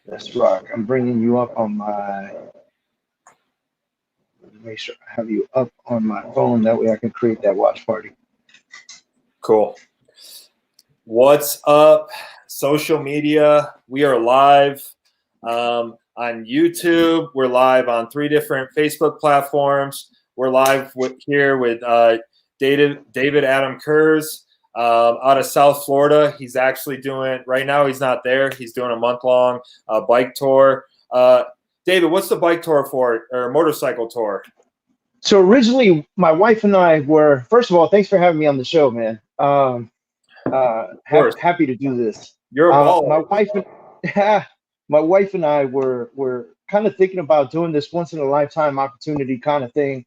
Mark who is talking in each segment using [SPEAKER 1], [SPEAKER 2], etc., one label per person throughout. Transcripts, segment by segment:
[SPEAKER 1] Let's rock. I'm bringing you up on my. Make sure I have you up on my phone. That way I can create that watch party.
[SPEAKER 2] Cool. What's up, social media? We are live on YouTube. We're live on 3 different Facebook platforms. We're live here with David Adam Kurz out of South Florida. He's actually doing, right now he's not there. He's doing a month-long bike tour. David, what's the bike tour for, or motorcycle tour?
[SPEAKER 1] So originally, my wife and I were, first of all, thanks for having me on the show, man. Happy to do this.
[SPEAKER 2] You're a baller.
[SPEAKER 1] My wife and I were kind of thinking about doing this once in a lifetime opportunity kind of thing.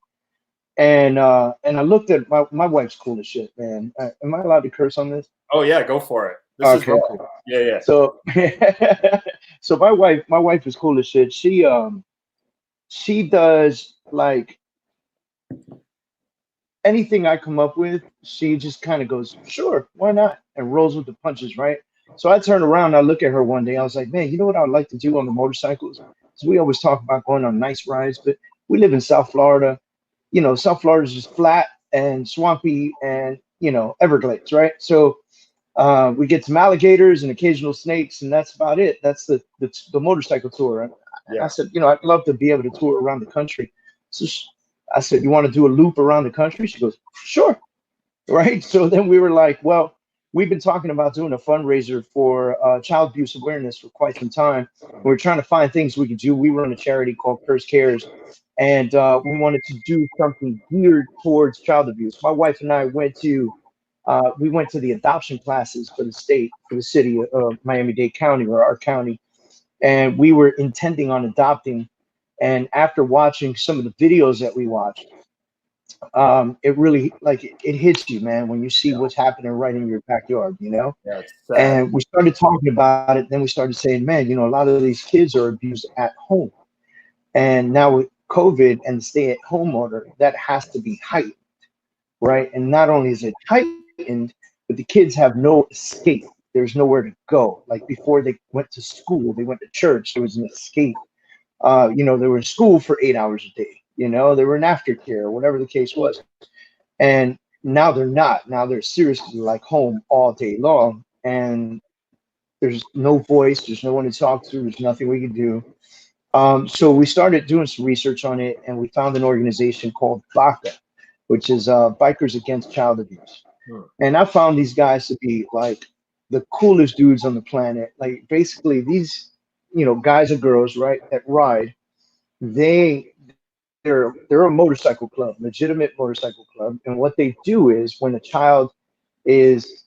[SPEAKER 1] And I looked at my wife's cool as shit, man. Am I allowed to curse on this?
[SPEAKER 2] Oh yeah, go for it. This
[SPEAKER 1] Okay.
[SPEAKER 2] is cool. Yeah.
[SPEAKER 1] So so my wife is cool as shit. She does like anything I come up with, she just kind of goes, sure, why not? And rolls with the punches, right? So I turned around and I look at her one day. I was like, man, you know what I would like to do on the motorcycles? Because we always talk about going on nice rides, but we live in South Florida. You know, South Florida is just flat and swampy and, you know, Everglades, right? So we get some alligators and occasional snakes, and that's about it. That's the motorcycle tour. And I said, you know, I'd love to be able to tour around the country. So I said, you want to do a loop around the country? She goes, sure. Right. So then we were like, well, we've been talking about doing a fundraiser for child abuse awareness for quite some time. We're trying to find things we could do. We run a charity called Kurz Cares, and we wanted to do something geared towards child abuse. My wife and I went to the adoption classes for the city of Miami-Dade County, or our county, and we were intending on adopting. And after watching some of the videos that we watched, it really it hits you, man, when you see what's happening right in your backyard, you know. And we started talking about it. Then we started saying, man, you know, a lot of these kids are abused at home, and now with COVID and the stay-at-home order, that has to be heightened, right? And not only is it heightened, but the kids have no escape. There's nowhere to go. Like before they went to school, they went to church. There was an escape. You know, they were in school for 8 hours a day. You know, they were in aftercare or whatever the case was. And now they're not. Now they're seriously like home all day long. And there's no voice. There's no one to talk to. There's nothing we can do. So we started doing some research on it, and we found an organization called BACA, which is Bikers Against Child Abuse. And I found these guys to be like the coolest dudes on the planet. Like basically these, you know, guys and girls, right, that ride, they're a motorcycle club, legitimate motorcycle club. And what they do is when a child is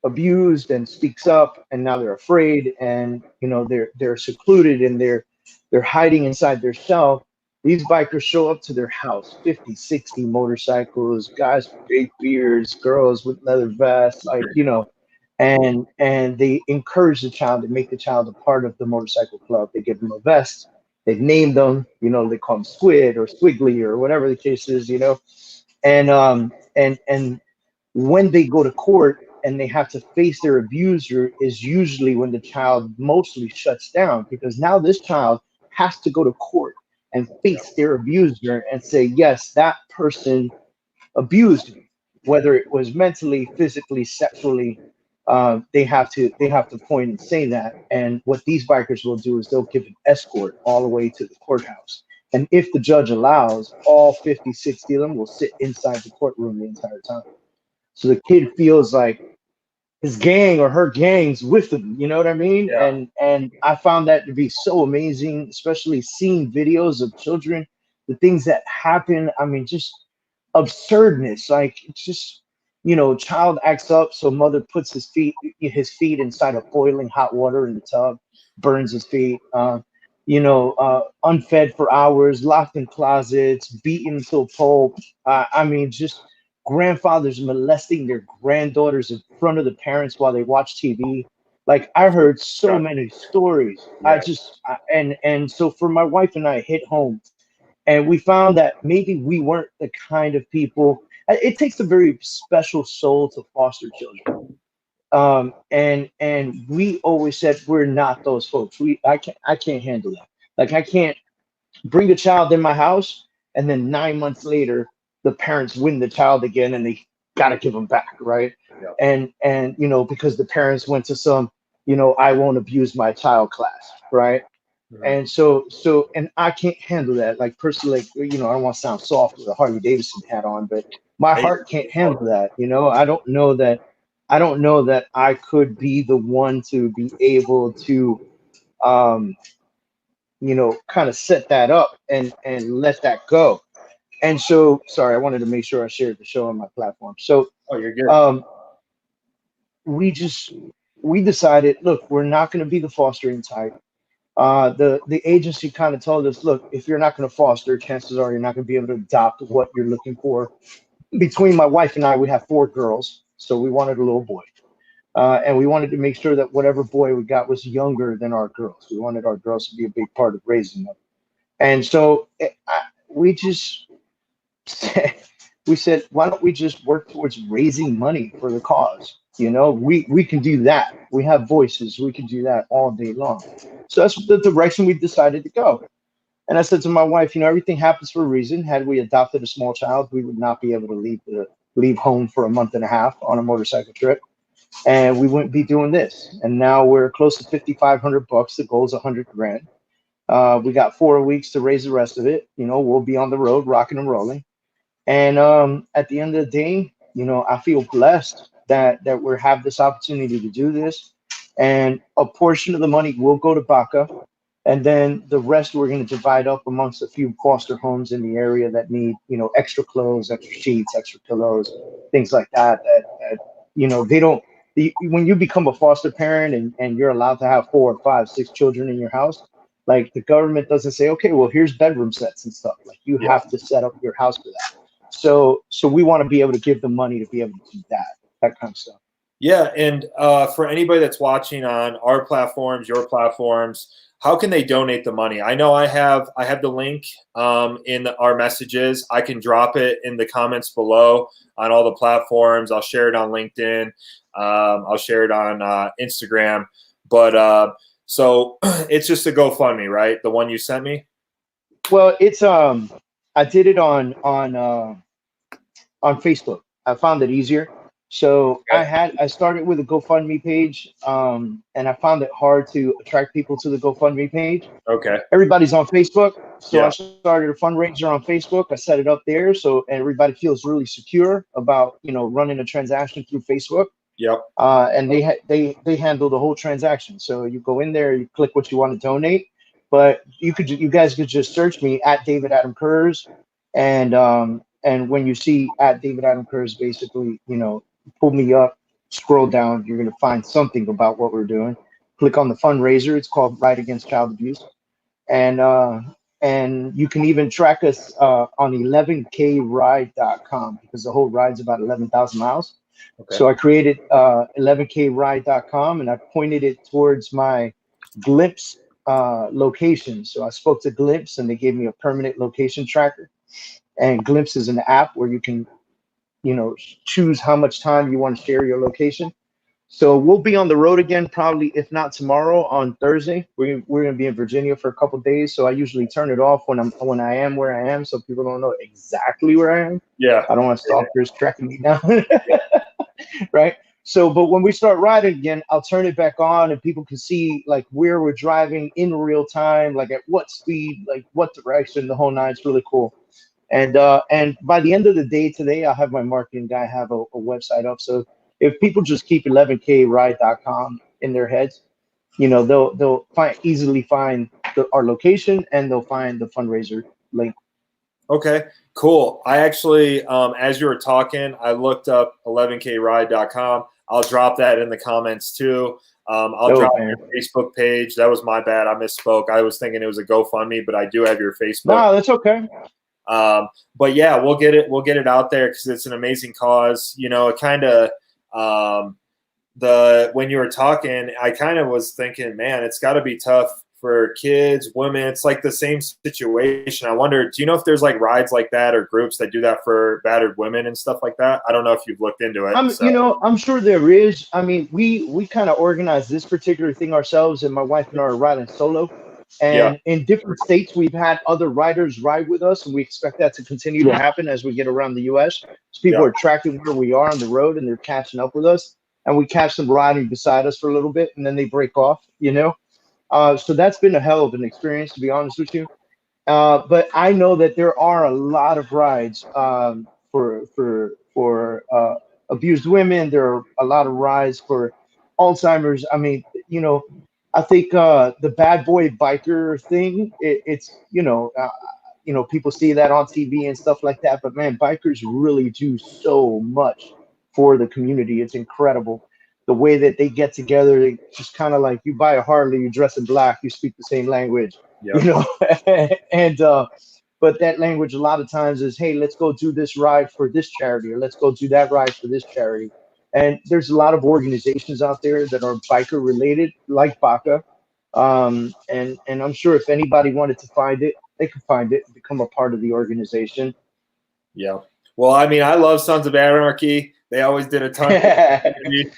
[SPEAKER 1] abused and speaks up, and now they're afraid, and you know they're secluded and they're hiding inside their shell, these bikers show up to their house, 50, 60 motorcycles, guys with big beards, girls with leather vests, like, you know, and they encourage the child to make the child a part of the motorcycle club. They give them a vest. They've named them, you know, they call them Squid or Squiggly or whatever the case is, you know. And when they go to court and they have to face their abuser is usually when the child mostly shuts down, because now this child has to go to court and face their abuser and say, yes, that person abused me, whether it was mentally, physically, sexually. They have to point and say that. And what these bikers will do is they'll give an escort all the way to the courthouse. And if the judge allows, all 50, 60 of them will sit inside the courtroom the entire time. So the kid feels like his gang or her gang's with him, you know what I mean?
[SPEAKER 2] Yeah.
[SPEAKER 1] And I found that to be so amazing, especially seeing videos of children, the things that happen. I mean, just absurdness. Like it's just, you know, child acts up, so mother puts his feet inside of boiling hot water in the tub, burns his feet. Unfed for hours, locked in closets, beaten to a pulp. I mean, just grandfathers molesting their granddaughters in front of the parents while they watch TV. Like I heard so many stories. And so for my wife and I, it hit home, and we found that maybe we weren't the kind of people. It takes a very special soul to foster children. And we always said we're not those folks. I can't handle that. Like I can't bring a child in my house and then 9 months later the parents win the child again and they gotta give them back, right?
[SPEAKER 2] Yep.
[SPEAKER 1] And because the parents went to some, I won't abuse my child class, right? And and I can't handle that. Like personally, like, I don't want to sound soft with a Harley Davidson hat on, but my
[SPEAKER 2] Hey,
[SPEAKER 1] heart can't handle that. I don't know that I could be the one to be able to um kind of set that up and let that go. And so sorry, I wanted to make sure I shared the show on my platform. So
[SPEAKER 2] oh, you're good.
[SPEAKER 1] we just we decided, look, we're not going to be the fostering type. The agency kind of told us, look, if you're not going to foster, chances are you're not going to be able to adopt what you're looking for. Between my wife and I, we have 4 girls, so we wanted a little boy, and we wanted to make sure that whatever boy we got was younger than our girls. We wanted our girls to be a big part of raising them, and so we just said, why don't we just work towards raising money for the cause? We can do that. We have voices. We can do that all day long. So that's the direction we decided to go. And I said to my wife, everything happens for a reason. Had we adopted a small child, we would not be able to leave home for a month and a half on a motorcycle trip, and we wouldn't be doing this. And now we're close to $5,500. The goal is 100 grand. We got 4 weeks to raise the rest of it. We'll be on the road, rocking and rolling. And at the end of the day, I feel blessed that we have this opportunity to do this. And a portion of the money will go to Baca. And then the rest we're going to divide up amongst a few foster homes in the area that need, extra clothes, extra sheets, extra pillows, things like that. They don't. When you become a foster parent and you're allowed to have 4 or 5, 6 children in your house, like the government doesn't say, okay, well, here's bedroom sets and stuff. Like you have to set up your house for that. So we want to be able to give them money to be able to do that kind of stuff.
[SPEAKER 2] Yeah, and for anybody that's watching on our platforms, your platforms, how can they donate the money? I know I have the link in our messages. I can drop it in the comments below on all the platforms. I'll share it on LinkedIn. I'll share it on Instagram. But so it's just a GoFundMe, right? The one you sent me.
[SPEAKER 1] Well, it's I did it on Facebook. I found it easier. So
[SPEAKER 2] Okay.
[SPEAKER 1] I started with a GoFundMe page, and I found it hard to attract people to the GoFundMe page.
[SPEAKER 2] Okay.
[SPEAKER 1] Everybody's on Facebook, so I
[SPEAKER 2] Yeah.
[SPEAKER 1] started a fundraiser on Facebook. I set it up there so everybody feels really secure about running a transaction through Facebook.
[SPEAKER 2] Yep.
[SPEAKER 1] And they handle the whole transaction. So you go in there, you click what you want to donate, but you guys could just search me at David Adam Kurz, and when you see at David Adam Kurz, basically pull me up, scroll down, you're going to find something about what we're doing. Click on the fundraiser. It's called Right Against Child Abuse. And you can even track us on 11kride.com, because the whole ride's about 11,000 miles.
[SPEAKER 2] Okay.
[SPEAKER 1] So I created 11kride.com, and I pointed it towards my Glimpse location. So I spoke to Glimpse, and they gave me a permanent location tracker. And Glimpse is an app where you can choose how much time you want to share your location. So we'll be on the road again, probably, if not tomorrow, on Thursday. We're going to be in Virginia for a couple of days. So I usually turn it off when I am where I am, so people don't know exactly where I am.
[SPEAKER 2] Yeah.
[SPEAKER 1] I don't want stalkers tracking me down. Right. So, but when we start riding again, I'll turn it back on and people can see like where we're driving in real time, like at what speed, like what direction, the whole nine. It's really cool. And by the end of the day today, I'll have my marketing guy have a website up. So if people just keep 11kride.com in their heads, they'll easily find our location, and they'll find the fundraiser link.
[SPEAKER 2] Okay, cool. I actually, as you were talking, I looked up 11kride.com. I'll drop that in the comments too. I'll drop your Facebook page. That was my bad. I misspoke. I was thinking it was a GoFundMe, but I do have your Facebook.
[SPEAKER 1] No, that's okay.
[SPEAKER 2] But yeah, we'll get it out there because it's an amazing cause. It kind of when you were talking, I kind of was thinking, man, it's got to be tough for kids, women. It's like the same situation. I wonder, do you know if there's like rides like that or groups that do that for battered women and stuff like that? I don't know if you've looked into it.
[SPEAKER 1] I'm sure there is. I mean, we kind of organized this particular thing ourselves, and my wife and I are riding solo. And in different states, we've had other riders ride with us, and we expect that to continue to happen as we get around the U.S. So people are attracted where we are on the road, and they're catching up with us, and we catch them riding beside us for a little bit, and then they break off, So that's been a hell of an experience, to be honest with you. But I know that there are a lot of rides for abused women. There are a lot of rides for Alzheimer's. I mean, I think the bad boy biker thing. It's people see that on TV and stuff like that. But man, bikers really do so much for the community. It's incredible the way that they get together. They just kind of like, you buy a Harley, you dress in black, you speak the same language, and but that language a lot of times is, hey, let's go do this ride for this charity, or let's go do that ride for this charity. And there's a lot of organizations out there that are biker related, like BACA. And I'm sure if anybody wanted to find it, they could find it and become a part of the organization.
[SPEAKER 2] Yeah. Well, I mean, I love Sons of Anarchy. They always did a ton of,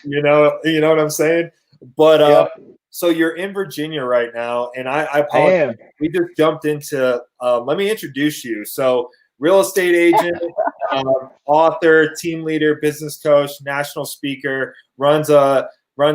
[SPEAKER 2] you know what I'm saying? But so you're in Virginia right now, and I apologize. We just jumped into let me introduce you. So real estate agent, author, team leader, business coach, national speaker, runs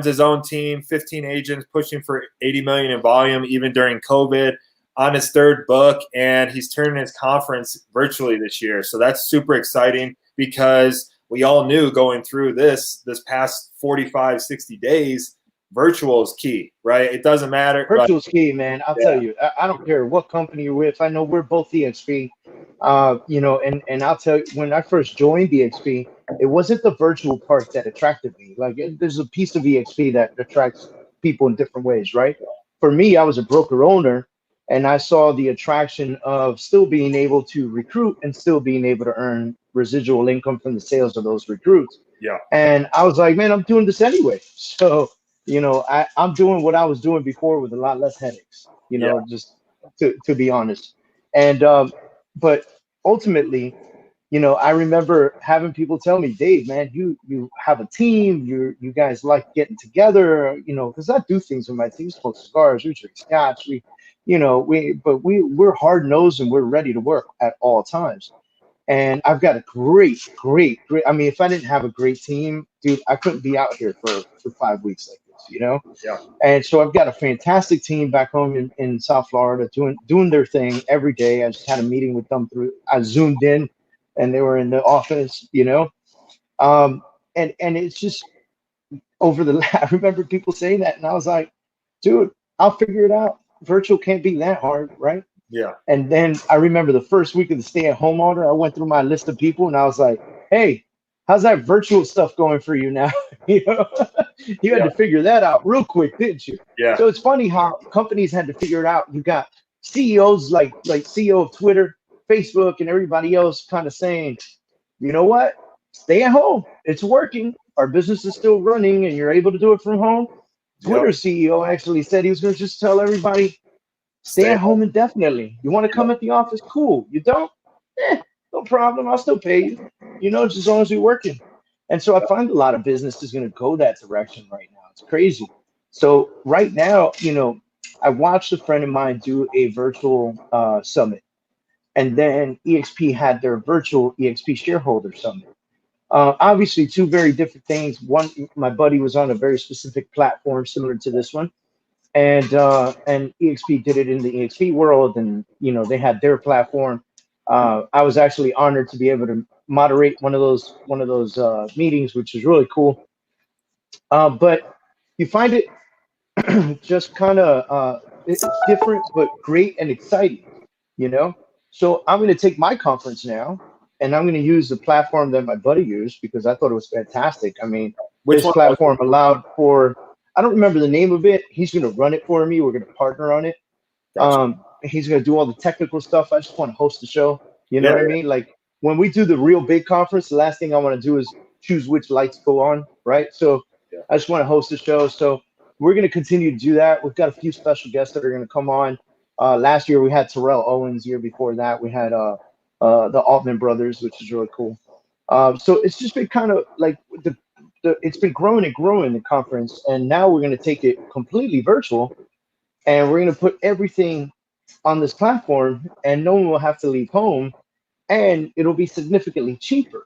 [SPEAKER 2] his own team, 15 agents, pushing for 80 million in volume, even during COVID, on his third book, and he's turning his conference virtually this year. So that's super exciting, because we all knew going through this past 45, 60 days, virtual is key, right? It doesn't matter.
[SPEAKER 1] Virtual is key, man. I'll tell you, I don't care what company you're with. I know we're both EXP, and I'll tell you, when I first joined EXP, it wasn't the virtual part that attracted me. Like, there's a piece of EXP that attracts people in different ways, right? For me, I was a broker owner, and I saw the attraction of still being able to recruit and still being able to earn residual income from the sales of those recruits.
[SPEAKER 2] Yeah.
[SPEAKER 1] And I was like, man, I'm doing this anyway. So, I'm doing what I was doing before with a lot less headaches, just to be honest. And, but ultimately, I remember having people tell me, Dave, man, you have a team, you guys like getting together, because I do things with my team, smoke cigars, we drink scotch, we're hard nosed and we're ready to work at all times. And I've got a great. I mean, if I didn't have a great team, dude, I couldn't be out here for 5 weeks like this,
[SPEAKER 2] Yeah.
[SPEAKER 1] And so I've got a fantastic team back home in South Florida doing their thing every day. I just had a meeting with them I zoomed in, and they were in the office, and it's just I remember people saying that, and I was like, dude, I'll figure it out. Virtual can't be that hard, right?
[SPEAKER 2] Yeah.
[SPEAKER 1] And then I remember the first week of the stay-at-home order, I went through my list of people, and I was like, hey, how's that virtual stuff going for you now? You had to figure that out real quick, didn't you?
[SPEAKER 2] Yeah.
[SPEAKER 1] So it's funny how companies had to figure it out. You got CEOs like CEO of Twitter, Facebook, and everybody else kind of saying, you know what? Stay at home. It's working. Our business is still running, and you're able to do it from home. Twitter CEO actually said he was going to just tell everybody, stay at home indefinitely. You want to come at the office? Cool. You don't? No problem. I'll still pay you, just as long as you're working. And so I find a lot of business is going to go that direction right now. It's crazy. So right now, I watched a friend of mine do a virtual summit, and then EXP had their virtual EXP shareholder summit. Obviously, two very different things. One, my buddy was on a very specific platform similar to this one, and EXP did it in the EXP world, and they had their platform. I was actually honored to be able to moderate one of those meetings, which is really cool. But you find it just kind of it's different, but great and exciting, So I'm going to take my conference now, and I'm going to use the platform that my buddy used because I thought it was fantastic. I mean, this platform allowed for, I don't remember the name of it. He's going to run it for me. We're going to partner on it. Gotcha. He's going to do all the technical stuff. I just want to host the show. You know what I mean? Like when we do the real big conference, the last thing I want to do is choose which lights go on, right? So I just want to host the show. So we're going to continue to do that. We've got a few special guests that are going to come on. Last year we had Terrell Owens. Year before that we had the Altman brothers, which is really cool. So it's just been kind of like it's been growing and growing, the conference, and now we're going to take it completely virtual, and we're going to put everything on this platform, and no one will have to leave home, and it'll be significantly cheaper,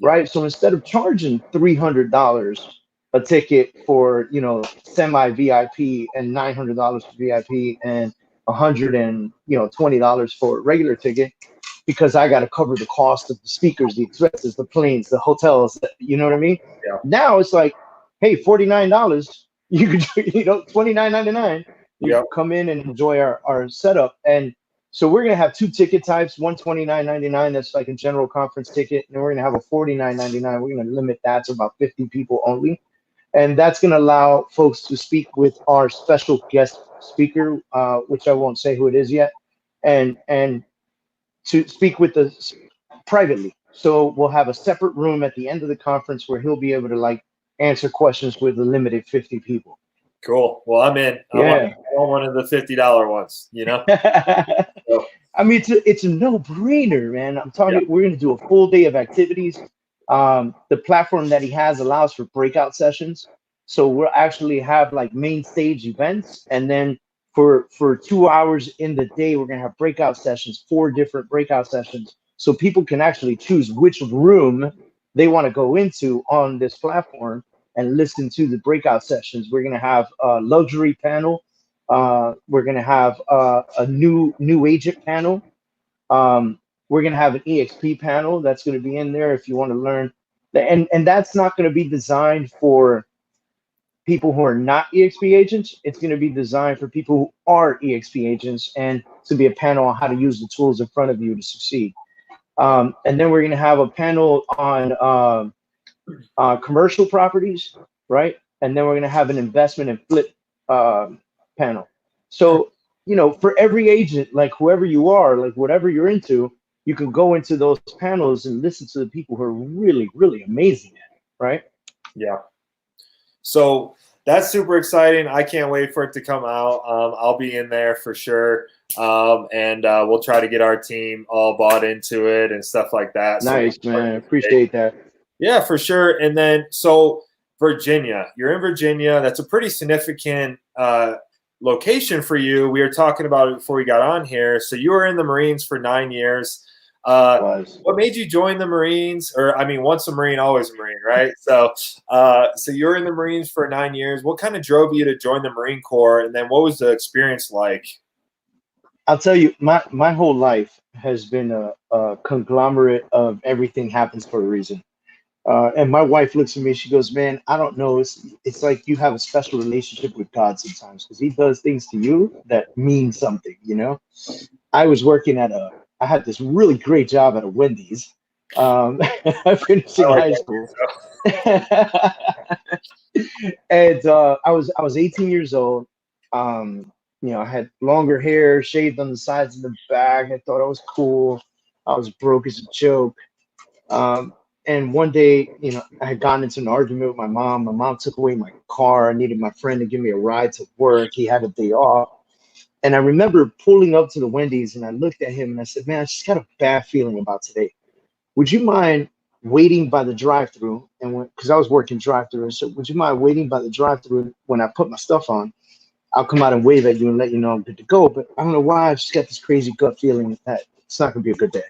[SPEAKER 1] right? So instead of charging $300 a ticket for, you know, semi VIP and $900 for VIP and $120 for a regular ticket, because I got to cover the cost of the speakers, the expenses, the planes, the hotels, you know what I mean?
[SPEAKER 2] Yeah.
[SPEAKER 1] Now it's like, hey, $49, you could, you know, $29.99. You come in and enjoy our setup. And so we're gonna have two ticket types, one $29.99, that's like a general conference ticket, and we're gonna have a $49.99. We're gonna limit that to about 50 people only. And that's gonna allow folks to speak with our special guest speaker, which I won't say who it is yet, and to speak with us privately. So we'll have a separate room at the end of the conference where he'll be able to like answer questions with a limited 50 people.
[SPEAKER 2] Cool. Well, I'm in. I want one of the $50 ones, you know? So.
[SPEAKER 1] I mean, it's a no-brainer, man. I'm talking, we're going to do a full day of activities. The platform that he has allows for breakout sessions. So we'll actually have like main stage events, and then for 2 hours in the day, we're going to have breakout sessions, 4 different breakout sessions. So people can actually choose which room they want to go into on this platform and listen to the breakout sessions. We're going to have a luxury panel. We're going to have a new agent panel. We're going to have an EXP panel that's going to be in there if you want to learn. And that's not going to be designed for people who are not EXP agents. It's going to be designed for people who are EXP agents, and to be a panel on how to use the tools in front of you to succeed. And then we're going to have a panel on commercial properties, right? And then we're going to have an investment and flip panel. So, you know, for every agent, like whoever you are, like whatever you're into, you can go into those panels and listen to the people who are really, really amazing at it, right?
[SPEAKER 2] Yeah. So that's super exciting. I can't wait for it to come out. I'll be in there for sure. And we'll try to get our team all bought into it and stuff like that.
[SPEAKER 1] Nice, so man. Appreciate that.
[SPEAKER 2] Yeah, for sure. And then, so Virginia, you're in Virginia. That's a pretty significant location for you. We were talking about it before we got on here. So you were in the Marines for 9 years. What made you join the Marines? Or, I mean, once a Marine, always a Marine, right? So you're in the Marines for 9 years. What kind of drove you to join the Marine Corps? And then what was the experience like?
[SPEAKER 1] I'll tell you, my whole life has been a conglomerate of everything happens for a reason. And my wife looks at me, she goes, man, I don't know. It's like you have a special relationship with God sometimes, because he does things to you that mean something, you know? I was working I had this really great job at a Wendy's. I finished in high school. And I was 18 years old. You know, I had longer hair, shaved on the sides and the back. I thought I was cool. I was broke as a joke. And one day, you know, I had gotten into an argument with my mom. My mom took away my car. I needed my friend to give me a ride to work. He had a day off. And I remember pulling up to the Wendy's, and I looked at him and I said, man, I just got a bad feeling about today. Would you mind waiting by the drive-thru? And because I was working drive-thru, I said, would you mind waiting by the drive-thru when I put my stuff on? I'll come out and wave at you and let you know I'm good to go. But I don't know why, I just got this crazy gut feeling that it's not going to be a good day.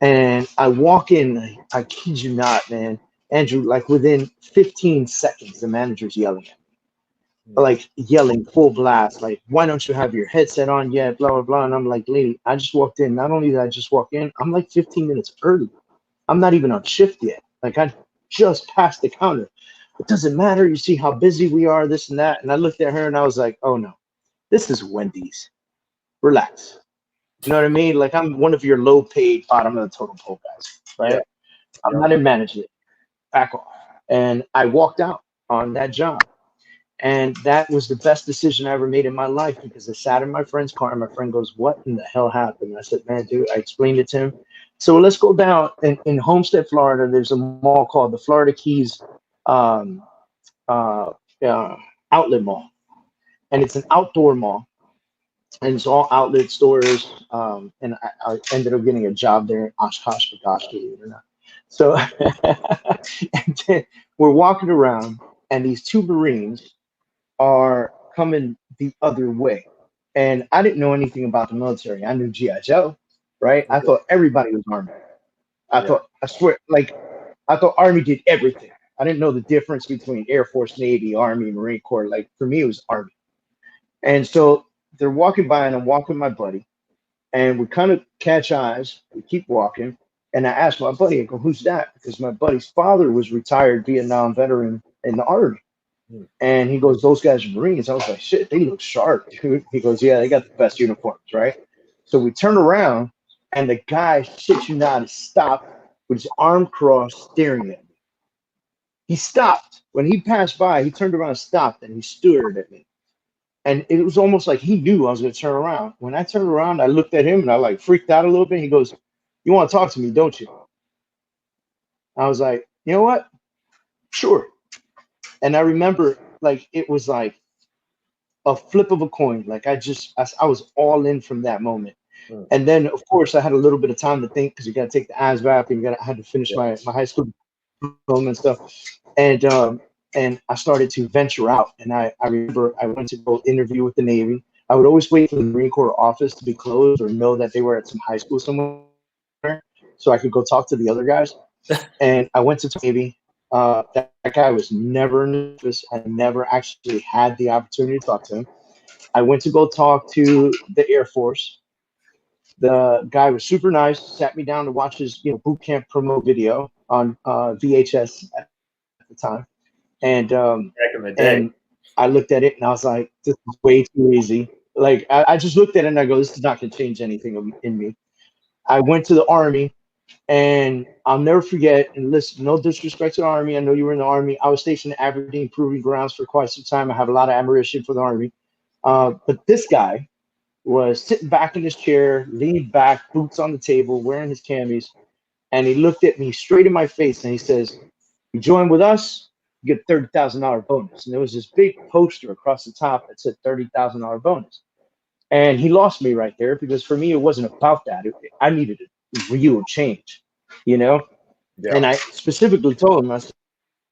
[SPEAKER 1] And I walk in, I kid you not, man, Andrew, like within 15 seconds, the manager's yelling at me, like yelling full blast, like, why don't you have your headset on yet, blah, blah, blah. And I'm like, lady, I just walked in. Not only did I just walk in, I'm like 15 minutes early. I'm not even on shift yet. Like, I just passed the counter. It doesn't matter. You see how busy we are, this and that. And I looked at her and I was like, oh no, this is Wendy's. Relax. You know what I mean? Like, I'm one of your low paid bottom of the totem pole guys, right? Yeah. I'm not in management. Back off. And I walked out on that job. And that was the best decision I ever made in my life, because I sat in my friend's car and my friend goes, what in the hell happened? I said, man, dude, I explained it to him. So let's go down in Homestead, Florida. There's a mall called the Florida Keys Outlet outlet mall, and it's an outdoor mall, and it's all outlet stores. And I ended up getting a job there in Oshkosh, Bagosh, believe it or not. So and then we're walking around, and these two Marines are coming the other way. And I didn't know anything about the military. I knew GI Joe, right? I thought everybody was Army.
[SPEAKER 2] Yeah.
[SPEAKER 1] I swear, like, I thought Army did everything. I didn't know the difference between Air Force, Navy, Army, Marine Corps. Like, for me, it was Army. And so they're walking by, and I'm walking with my buddy, and we kind of catch eyes. We keep walking, and I asked my buddy, I go, "Who's that?" Because my buddy's father was retired Vietnam veteran in the Army. And he goes, "Those guys are Marines." I was like, "Shit, they look sharp, dude." He goes, "Yeah, they got the best uniforms, right?" So we turn around, and the guy, shit you not, stopped with his arm crossed, staring at me. He stopped. When he passed by, he turned around and stopped, and he stared at me. And it was almost like he knew I was going to turn around. When I turned around, I looked at him, and I like freaked out a little bit. He goes, "You want to talk to me, don't you?" I was like, "You know what? Sure." And I remember, like, it was like a flip of a coin. Like, I was all in from that moment. And then, of course, I had a little bit of time to think, because you got to take the ASVAB, and I had to finish my high school diploma and stuff. And I started to venture out. And I remember I went to go interview with the Navy. I would always wait for the Marine Corps office to be closed, or know that they were at some high school somewhere, so I could go talk to the other guys. And I went to the Navy. That guy was never in the office. I never actually had the opportunity to talk to him. I went to go talk to the Air Force. The guy was super nice, sat me down to watch his boot camp promo video on VHS at the time. And
[SPEAKER 2] Back in the day.
[SPEAKER 1] and I looked at it, and I was like, "This is way too easy." Like, I just looked at it, and I go, "This is not going to change anything in me." I went to the Army, and I'll never forget. And listen, no disrespect to the Army. I know you were in the Army. I was stationed at Aberdeen Proving Grounds for quite some time. I have a lot of admiration for the Army. But this guy was sitting back in his chair, leaned back, boots on the table, wearing his camis. And he looked at me straight in my face, and he says, "You join with us, you get a $30,000 bonus." And there was this big poster across the top that said $30,000 bonus. And he lost me right there, because for me, it wasn't about that. I needed a real change, you know?
[SPEAKER 2] Yeah.
[SPEAKER 1] And I specifically told him, I said,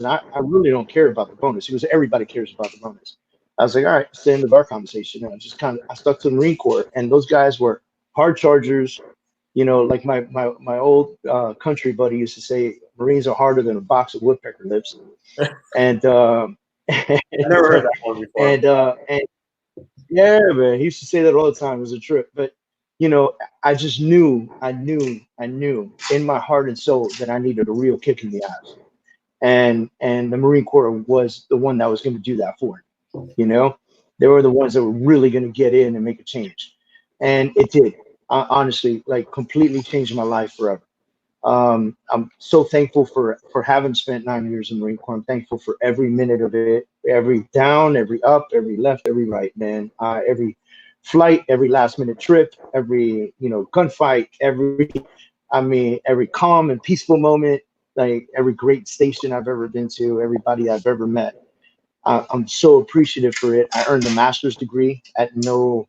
[SPEAKER 1] I really don't care about the bonus. He goes, "Everybody cares about the bonus." I was like, "All right, it's the end of our conversation." And I stuck to the Marine Corps, and those guys were hard chargers. Like my old country buddy used to say, Marines are harder than a box of woodpecker lips. And
[SPEAKER 2] I never heard that one before.
[SPEAKER 1] and yeah, man, he used to say that all the time. It was a trip. But I just knew in my heart and soul that I needed a real kick in the ass. And the Marine Corps was the one that was going to do that for me. They were the ones that were really going to get in and make a change. And it did. Honestly, like, completely changed my life forever. I'm so thankful for having spent 9 years in the Marine Corps. I'm thankful for every minute of it, every down, every up, every left, every right, man. Every flight, every last minute trip, every gunfight, every calm and peaceful moment, like every great station I've ever been to, everybody I've ever met. I'm so appreciative for it. I earned a master's degree at no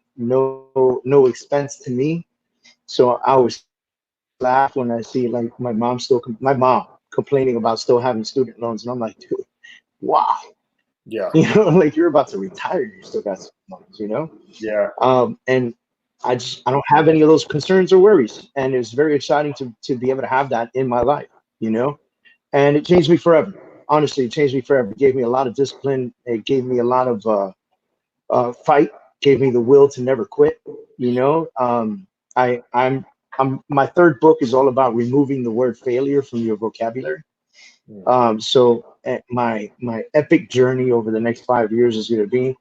[SPEAKER 1] expense to me. So I always laugh when I see, like, my mom complaining about still having student loans, and I'm like, dude, wow.
[SPEAKER 2] Yeah.
[SPEAKER 1] Like, you're about to retire, you still got student loans,
[SPEAKER 2] Yeah.
[SPEAKER 1] And I don't have any of those concerns or worries, and it's very exciting to be able to have that in my life, and it changed me forever. Honestly, it changed me forever. It gave me a lot of discipline. It gave me a lot of fight. Gave me the will to never quit. My third book is all about removing the word failure from your vocabulary. So my epic journey over the next 5 years is going to be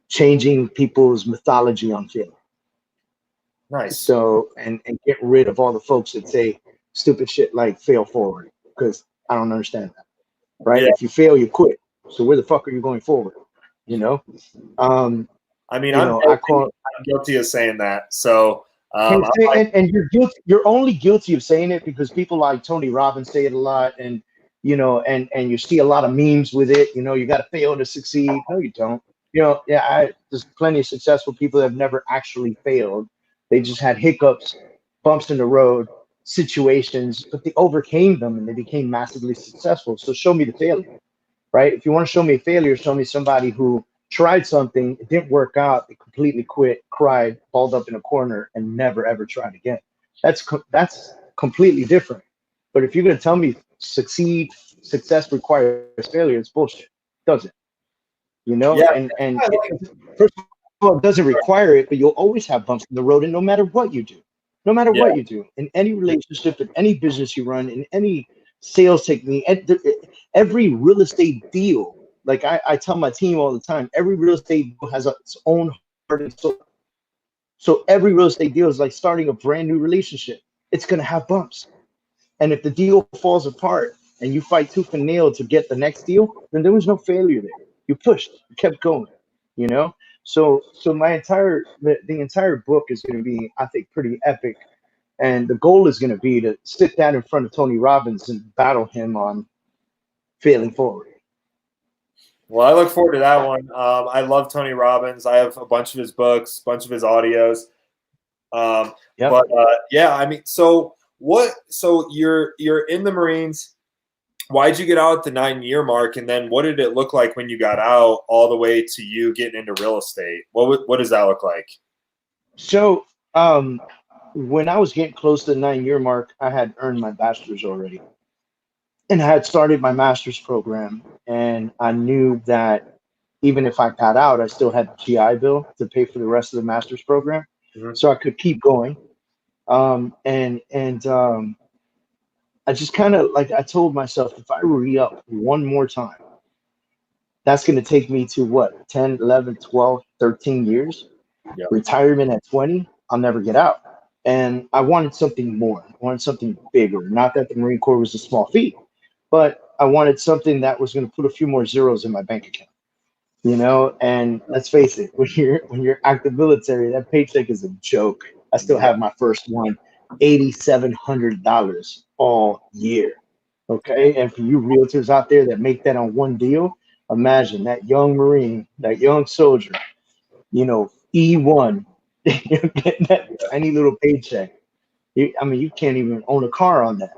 [SPEAKER 1] changing people's mythology on failure.
[SPEAKER 2] Nice.
[SPEAKER 1] So and get rid of all the folks that say stupid shit like fail forward, because I don't understand that. Right?
[SPEAKER 2] Yeah.
[SPEAKER 1] If you fail, you quit. So where the fuck are you going forward?
[SPEAKER 2] I'm guilty of saying that. So
[SPEAKER 1] and you're guilty. You're only guilty of saying it because people like Tony Robbins say it a lot, and and you see a lot of memes with it. You got to fail to succeed. No, you don't. Yeah, there's plenty of successful people that have never actually failed. They just had hiccups, bumps in the road, situations, but they overcame them and they became massively successful. So show me the failure, right? If you want to show me a failure, show me somebody who tried something, it didn't work out, they completely quit, cried, balled up in a corner, and never ever tried again. That's completely different. But if you're gonna tell me success requires failure, it's bullshit. It doesn't,
[SPEAKER 2] Yeah.
[SPEAKER 1] and first of all, it doesn't require it, but you'll always have bumps in the road, and no matter what you do, no matter
[SPEAKER 2] Yeah.
[SPEAKER 1] what you do, in any relationship, in any business you run, in any sales technique, every real estate deal, like I tell my team all the time, every real estate deal has its own heart and soul. So every real estate deal is like starting a brand new relationship. It's gonna have bumps. And if the deal falls apart and you fight tooth and nail to get the next deal, then there was no failure there. You pushed, you kept going, you know? So the entire book is gonna be, I think, pretty epic. And the goal is gonna be to sit down in front of Tony Robbins and battle him on failing forward.
[SPEAKER 2] Well, I look forward to that one. I love Tony Robbins. I have a bunch of his books, a bunch of his audios.
[SPEAKER 1] Yep.
[SPEAKER 2] But yeah, I mean, so what? So you're in the Marines. Why'd you get out at the 9-year mark? And then what did it look like when you got out, all the way to you getting into real estate? What does that look like?
[SPEAKER 1] So when I was getting close to the 9-year mark, I had earned my bachelor's already. And I had started my master's program, and I knew that even if I got out, I still had the GI Bill to pay for the rest of the master's program, so I could keep going. I just kind of like I told myself, if I re-up one more time, that's going to take me to what, 10, 11, 12, 13 years.
[SPEAKER 2] Yep.
[SPEAKER 1] Retirement at 20, I'll never get out. And I wanted something more. I wanted something bigger. Not that the Marine Corps was a small feat, but I wanted something that was going to put a few more zeros in my bank account. And let's face it, when you're active military, that paycheck is a joke. I still have my first one, $8,700 all year. Okay, and for you realtors out there that make that on one deal, imagine that young Marine, that young soldier, E1, getting that tiny little paycheck. You can't even own a car on that,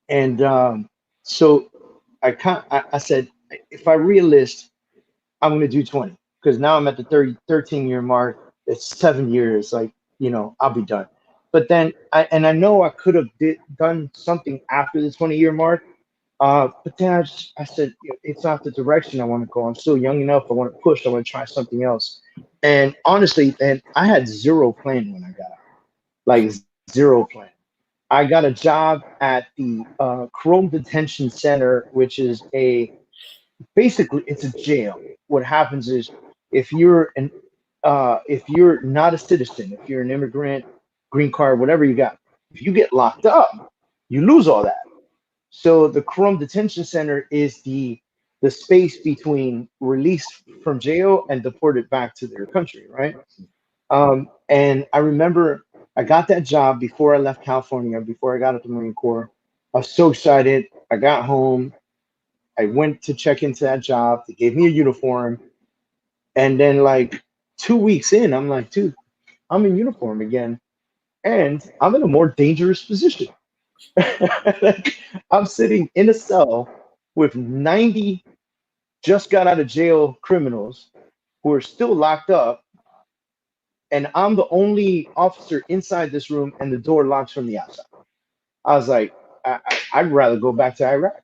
[SPEAKER 1] And so I said, if I re-enlist, I'm going to do 20, because now I'm at the 13-year mark. It's 7 years, I'll be done. But then I know I could have done something after the 20-year mark. But then I said, it's not the direction I want to go. I'm still young enough. I want to push. I want to try something else. And honestly, then I had zero plan when I got out, like zero plan. I got a job at the Chrome Detention Center, which is basically it's a jail. What happens is if you're not a citizen, if you're an immigrant, green card, whatever you got, if you get locked up, you lose all that. So the Chrome Detention Center is the space between release from jail and deported back to their country, right? And I remember I got that job before I left California, before I got out the Marine Corps. I was so excited. I got home. I went to check into that job. They gave me a uniform. And then like 2 weeks in, I'm like, dude, I'm in uniform again. And I'm in a more dangerous position. Like, I'm sitting in a cell with 90 just got out of jail criminals who are still locked up. And I'm the only officer inside this room, and the door locks from the outside. I was like, I'd rather go back to Iraq,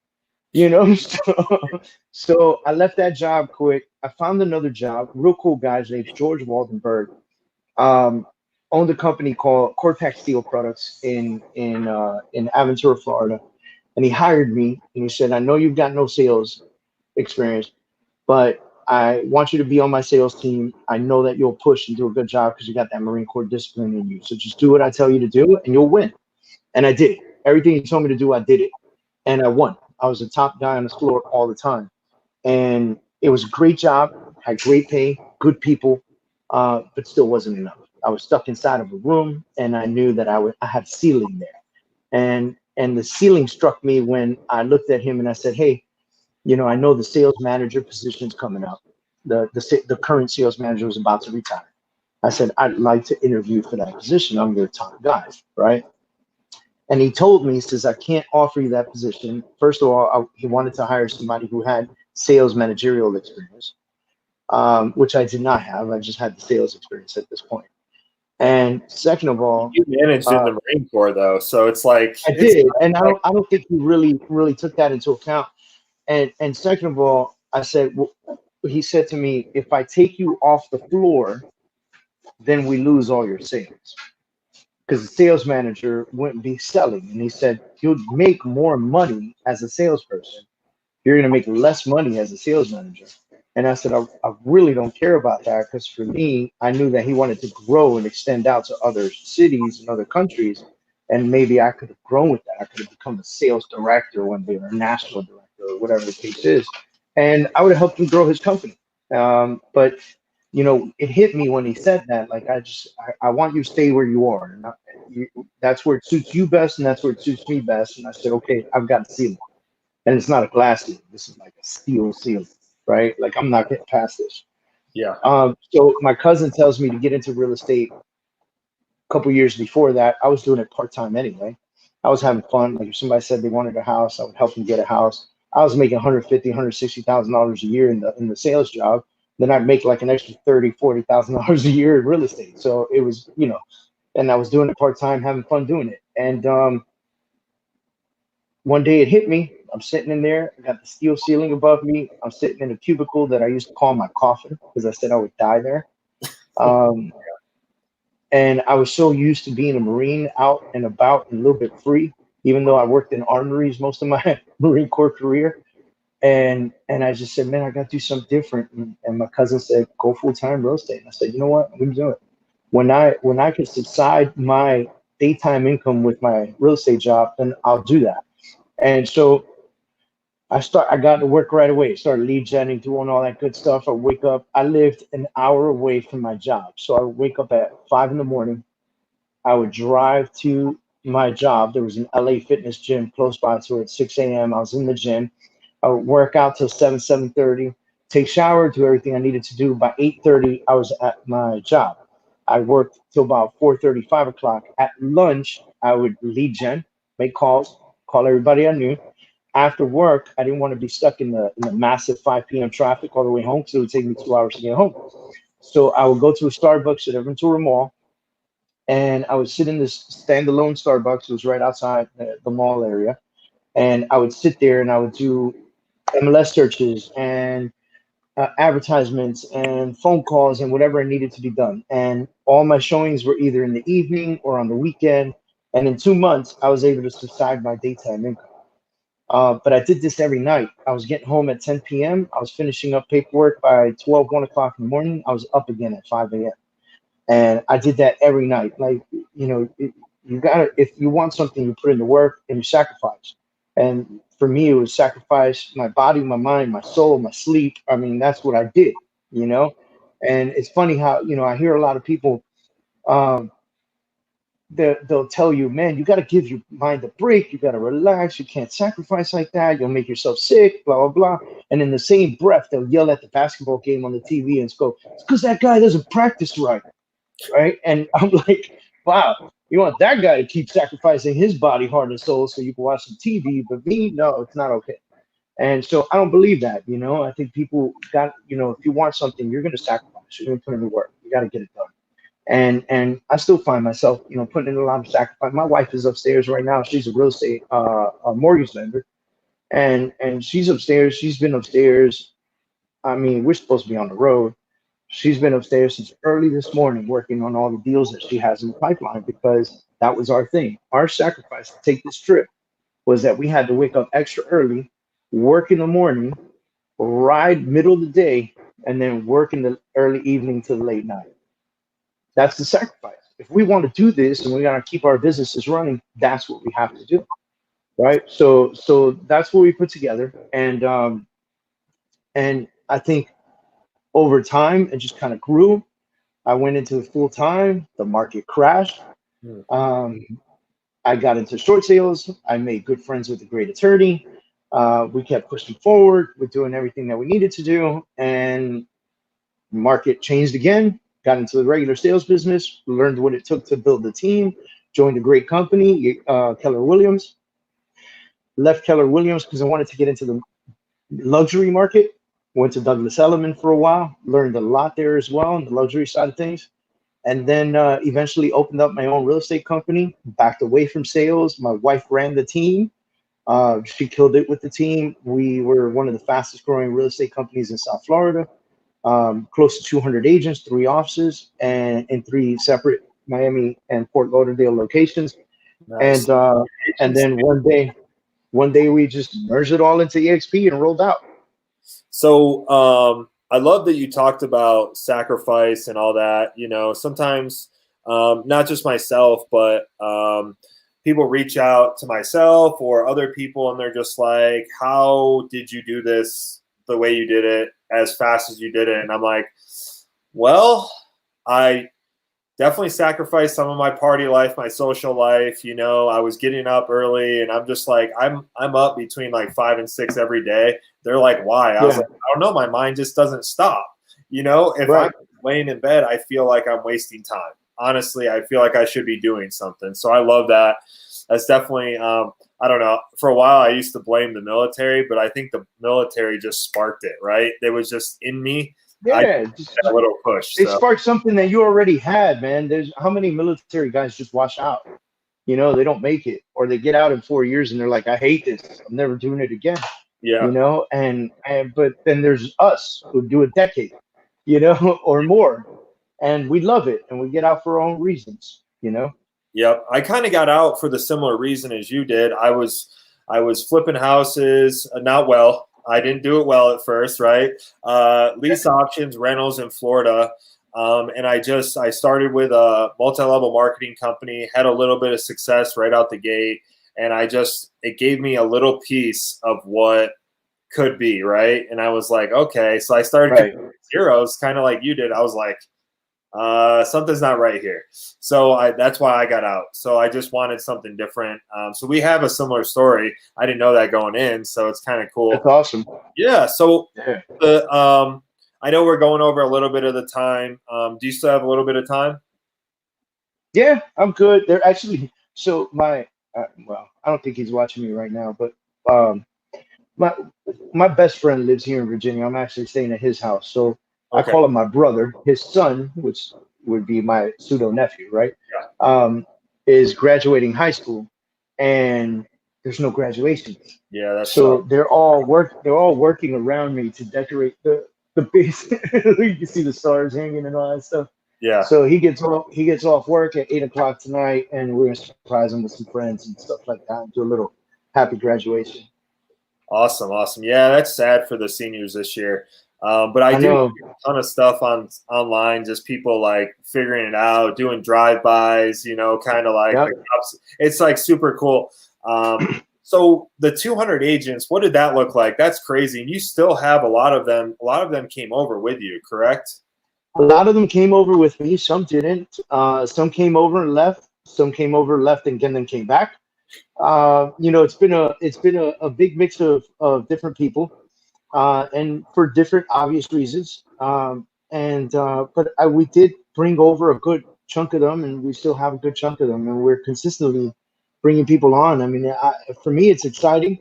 [SPEAKER 1] So I left that job quick. I found another job. Real cool guy. His name's George Waldenberg. Owned a company called Cortex Steel Products in Aventura, Florida, and he hired me. And he said, "I know you've got no sales experience, but I want you to be on my sales team. I know that you'll push and do a good job because you got that Marine Corps discipline in you. So just do what I tell you to do, and you'll win." And I did it. Everything he told me to do, I did it, and I won. I was the top guy on the floor all the time, and it was a great job. Had great pay, good people, but still wasn't enough. I was stuck inside of a room, and I knew that I had ceiling there, and the ceiling struck me when I looked at him and I said, "Hey, I know the sales manager position's coming up. the current sales manager was about to retire. I said, I'd like to interview for that position. I'm your top guy, right? And he told me, he says, I can't offer you that position. First of all, he wanted to hire somebody who had sales managerial experience, which I did not have. I just had the sales experience at this point. And second of all,
[SPEAKER 2] You managed in the Marine Corps though, so it's like
[SPEAKER 1] I did, and I don't think he really took that into account. And second of all, I said, well, he said to me, if I take you off the floor, then we lose all your sales, because the sales manager wouldn't be selling. And he said, you'd make more money as a salesperson. You're going to make less money as a sales manager. And I said, I really don't care about that, because for me, I knew that he wanted to grow and extend out to other cities and other countries. And maybe I could have grown with that. I could have become a sales director one day, or a national director, or whatever the case is. And I would have helped him grow his company. But it hit me when he said that. Like, I want you to stay where you are. And that's where it suits you best, and that's where it suits me best. And I said, okay, I've got to see him. And it's not a glass ceiling. This is like a steel ceiling, right? Like, I'm not getting past this.
[SPEAKER 2] Yeah.
[SPEAKER 1] So my cousin tells me to get into real estate. A couple years before that, I was doing it part-time anyway. I was having fun. Like, if somebody said they wanted a house, I would help them get a house. I was making $150,000, $160,000 a year in the sales job. Then I'd make like an extra $30,000, $40,000 a year in real estate. So it was, and I was doing it part-time, having fun doing it. And one day it hit me. I'm sitting in there. I got the steel ceiling above me. I'm sitting in a cubicle that I used to call my coffin, because I said I would die there. And I was so used to being a Marine, out and about and a little bit free, even though I worked in armories most of my Marine Corps career. And I just said, man, I got to do something different. And my cousin said, go full-time real estate. And I said, you know what? I'm going to do it. When I can subside my daytime income with my real estate job, then I'll do that. And so I got to work right away, started lead genning, doing all that good stuff. I wake up, I lived an hour away from my job. So I would wake up at 5 a.m. I would drive to my job. There was an LA fitness gym close by to it at 6 a.m. I was in the gym. I would work out till 7:30, take shower, do everything I needed to do. By 8:30, I was at my job. I worked till about 4:30, 5 o'clock. At lunch, I would lead gen, make calls, call everybody I knew. After work, I didn't want to be stuck in the massive 5 p.m. traffic all the way home, because it would take me 2 hours to get home. So I would go to a Starbucks at Ventura Mall, and I would sit in this standalone Starbucks. It was right outside the mall area. And I would sit there and I would do MLS searches and advertisements and phone calls and whatever needed to be done. And all my showings were either in the evening or on the weekend. And in 2 months, I was able to subside my daytime income. But I did this every night. I was getting home at 10 p.m. I was finishing up paperwork by 12, 1 o'clock in the morning. I was up again at 5 a.m. And I did that every night. Like, you gotta, if you want something, you put in the work and you sacrifice. And for me, it was sacrifice my body, my mind, my soul, my sleep. I mean, that's what I did, And it's funny how, I hear a lot of people, they'll tell you, man, you got to give your mind a break. You got to relax. You can't sacrifice like that. You'll make yourself sick, blah, blah, blah. And in the same breath, they'll yell at the basketball game on the TV and go, it's because that guy doesn't practice right. Right. And I'm like, wow, you want that guy to keep sacrificing his body, heart, and soul so you can watch some TV. But me, no, it's not okay. And so I don't believe that. I think people got, if you want something, you're going to sacrifice. You're going to put in the work. You got to get it done. And I still find myself, putting in a lot of sacrifice. My wife is upstairs right now. She's a real estate a mortgage lender. And she's upstairs. She's been upstairs. I mean, we're supposed to be on the road. She's been upstairs since early this morning working on all the deals that she has in the pipeline, because that was our thing. Our sacrifice to take this trip was that we had to wake up extra early, work in the morning, ride middle of the day, and then work in the early evening to the late night. That's the sacrifice. If we want to do this and we got to keep our businesses running, that's what we have to do. Right. So that's what we put together. And I think over time, it just kind of grew. I went into it full time. The market crashed. I got into short sales. I made good friends with a great attorney. We kept pushing forward. We're doing everything that we needed to do. And market changed again, got into the regular sales business, learned what it took to build the team, joined a great company, Keller Williams. Left Keller Williams because I wanted to get into the luxury market. Went to Douglas Elliman for a while, learned a lot there as well on the luxury side of things. And then eventually opened up my own real estate company, backed away from sales. My wife ran the team. She killed it with the team. We were one of the fastest growing real estate companies in South Florida. Close to 200 agents, 3 offices, and in 3 separate Miami and Fort Lauderdale locations.
[SPEAKER 2] Nice.
[SPEAKER 1] And then one day we just merged it all into EXP and rolled out.
[SPEAKER 2] So I love that you talked about sacrifice and all that. You know, sometimes not just myself, but people reach out to myself or other people and they're just like, how did you do this the way you did it as fast as you did it? And I'm like, well, I definitely sacrificed some of my party life, my social life. You know, I was getting up early and I'm just like, I'm up between like 5 and 6 every day. They're like, why? I was like, I don't know. My mind just doesn't stop. You know, if I'm laying in bed, I feel like I'm wasting time. Honestly, I feel like I should be doing something. So I love that. That's definitely, I don't know. For a while, I used to blame the military, but I think the military just sparked it, right? It was just in me.
[SPEAKER 1] Yeah, just
[SPEAKER 2] a little push.
[SPEAKER 1] They sparked something that you already had, man. There's how many military guys just wash out? You know, they don't make it, or they get out in 4 years and they're like, I hate this. I'm never doing it again.
[SPEAKER 2] Yeah.
[SPEAKER 1] You know, and but then there's us who do a decade, you know, or more, and we love it, and we get out for our own reasons, you know.
[SPEAKER 2] Yep, I kind of got out for the similar reason as you did. I was flipping houses, not well. I didn't do it well at first, right? Lease options, rentals in Florida. And I started with a multi-level marketing company, had a little bit of success right out the gate. And it gave me a little piece of what could be, right? And I was like, okay. So I started zeros, kind of like you did. I was like, something's not right here. So that's why I got out. So I just wanted something different. So we have a similar story. I didn't know that going in, so it's kind of cool.
[SPEAKER 1] That's awesome.
[SPEAKER 2] Yeah. So I know we're going over a little bit of the time. Do you still have a little bit of time?
[SPEAKER 1] Yeah, I'm good. They're actually my well, I don't think he's watching me right now, but my best friend lives here in Virginia. I'm actually staying at his house, so I call him my brother. His son, which would be my pseudo nephew, right? Yeah. Is graduating high school, and there's no graduation.
[SPEAKER 2] Yeah, that's
[SPEAKER 1] so tough. They're all working around me to decorate the base. You can see the stars hanging and all that stuff.
[SPEAKER 2] Yeah.
[SPEAKER 1] So he gets off work at 8 o'clock tonight, and we're gonna surprise him with some friends and stuff like that. And do a little happy graduation.
[SPEAKER 2] Awesome. Yeah, that's sad for the seniors this year. But I do a ton of stuff online, just people like figuring it out, doing drive-bys, you know, kind of like it's like super cool. So the 200 agents, what did that look like? That's crazy. And you still have a lot of them. A lot of them came over with you, correct?
[SPEAKER 1] A lot of them came over with me. Some didn't. Some came over and left. Some came over and left and then came back. You know, it's been a big mix of different people. And for different obvious reasons. But we did bring over a good chunk of them, and we still have a good chunk of them, and we're consistently bringing people on. I mean, for me, it's exciting.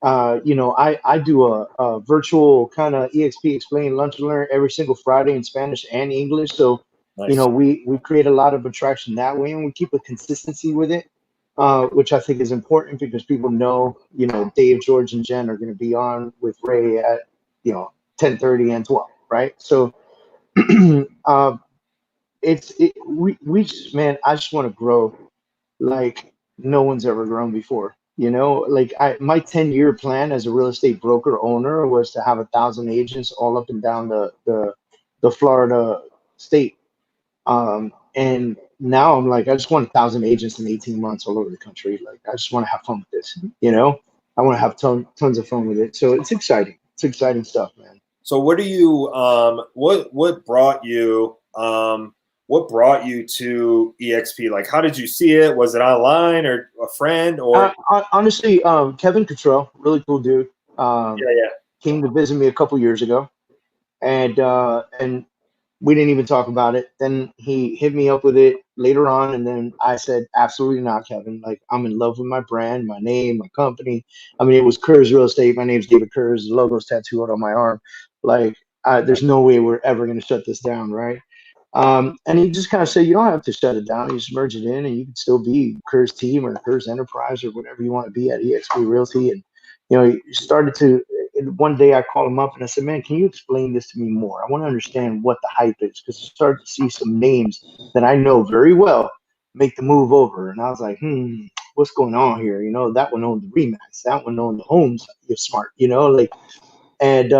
[SPEAKER 1] You know, I do a virtual kind of EXP Explain Lunch and Learn every single Friday in Spanish and English. So, nice. You know, we create a lot of attraction that way, and we keep a consistency with it. Which I think is important because people know, you know, Dave, George, and Jen are going to be on with Ray at, you know, 10:30 and 12, right? So, man, I just want to grow like no one's ever grown before. You know, like my 10-year plan as a real estate broker owner was to have 1,000 agents all up and down the Florida state, and now I'm like, I just want 1,000 agents in 18 months all over the country. Like, I just want to have fun with this, you know? I want to have tons of fun with it. So it's exciting. It's exciting stuff, man.
[SPEAKER 2] So what do you, what brought you to EXP? Like, how did you see it? Was it online or a friend or?
[SPEAKER 1] Honestly, Kevin Cottrell, really cool dude. Came to visit me a couple years ago. And We didn't even talk about it. Then he hit me up with it later on, and then I said, absolutely not, Kevin. Like, I'm in love with my brand, my name, my company. I mean, it was Kurz Real Estate. My name's David Kurz. The logo's tattooed on my arm. Like, there's no way we're ever going to shut this down, right? And he just kind of said, you don't have to shut it down. You just merge it in, and you can still be Kurz Team or Kurz Enterprise or whatever you want to be at eXp Realty. And he started to. And one day I called him up and I said, man, can you explain this to me more? I want to understand what the hype is, because I started to see some names that I know very well make the move over. And I was like, what's going on here? That one owned the Remax, that one owned the Homes. You're smart, like, and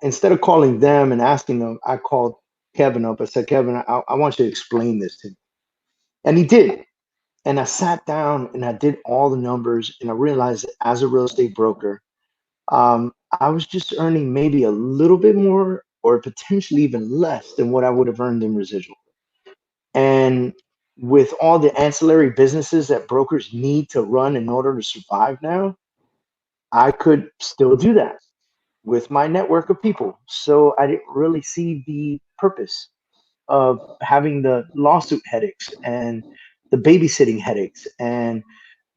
[SPEAKER 1] instead of calling them and asking them, I called Kevin up. I said, Kevin, I want you to explain this to me. And he did. And I sat down and I did all the numbers, and I realized that as a real estate broker, I was just earning maybe a little bit more or potentially even less than what I would have earned in residual. And with all the ancillary businesses that brokers need to run in order to survive now, I could still do that with my network of people. So I didn't really see the purpose of having the lawsuit headaches and the babysitting headaches and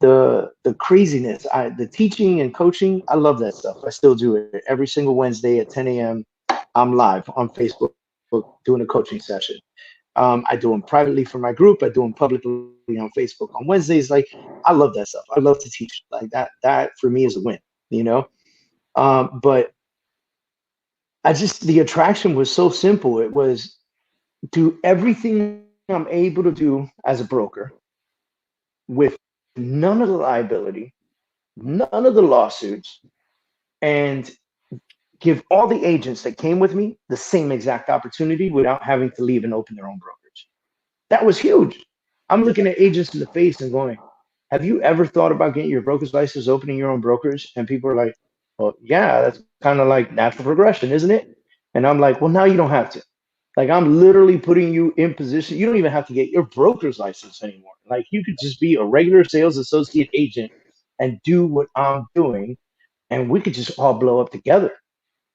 [SPEAKER 1] the craziness. The teaching and coaching, I love that stuff. I still do it every single Wednesday at 10 a.m. I'm live on Facebook doing a coaching session. I do them privately for my group. I do them publicly on Facebook on Wednesdays. Like, I love that stuff. I love to teach. Like, that for me is a win, but the attraction was so simple. It was do everything I'm able to do as a broker with none of the liability, none of the lawsuits, and give all the agents that came with me the same exact opportunity without having to leave and open their own brokerage. That was huge. I'm looking at agents in the face and going, have you ever thought about getting your broker's license, opening your own brokerage? And people are like, well, yeah, that's kind of like natural progression, isn't it? And I'm like, well, now you don't have to. Like, I'm literally putting you in position. You don't even have to get your broker's license anymore. Like, you could just be a regular sales associate agent and do what I'm doing, and we could just all blow up together.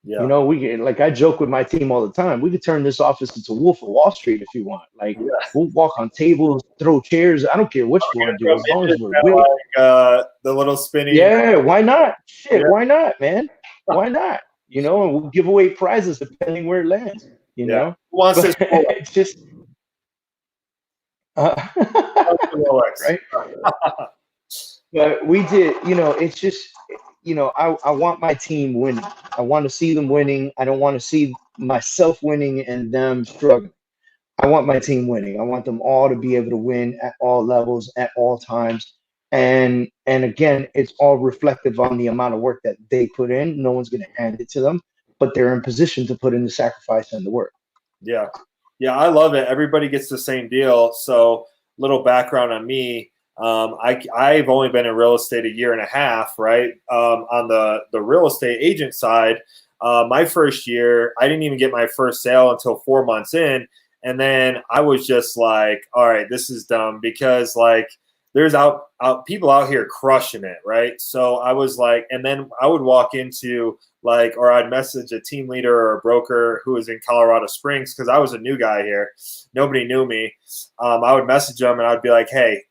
[SPEAKER 2] Yeah.
[SPEAKER 1] We could, like, I joke with my team all the time. We could turn this office into Wolf of Wall Street if you want. Like, we'll walk on tables, throw chairs. I don't care what you want to do, as long as we're winning.
[SPEAKER 2] Like, the little spinning.
[SPEAKER 1] Yeah, why not? Shit, yeah. Why not, man? Why not? And we'll give away prizes depending where it lands. You know,
[SPEAKER 2] who wants this?
[SPEAKER 1] It's just right. But we did. It's just. I want my team winning. I want to see them winning. I don't want to see myself winning and them struggling. I want my team winning. I want them all to be able to win at all levels, at all times. And again, it's all reflective on the amount of work that they put in. No one's going to hand it to them, but they're in position to put in the sacrifice and the work.
[SPEAKER 2] Yeah. Yeah, I love it. Everybody gets the same deal. So, little background on me. I've only been in real estate a year and a half, right? On the real estate agent side, my first year, I didn't even get my first sale until 4 months in. And then I was just like, all right, this is dumb, because like there's people out here crushing it, right? So I was like, and then I would walk into or I'd message a team leader or a broker who was in Colorado Springs, because I was a new guy here. Nobody knew me. I would message them and I'd be like, hey,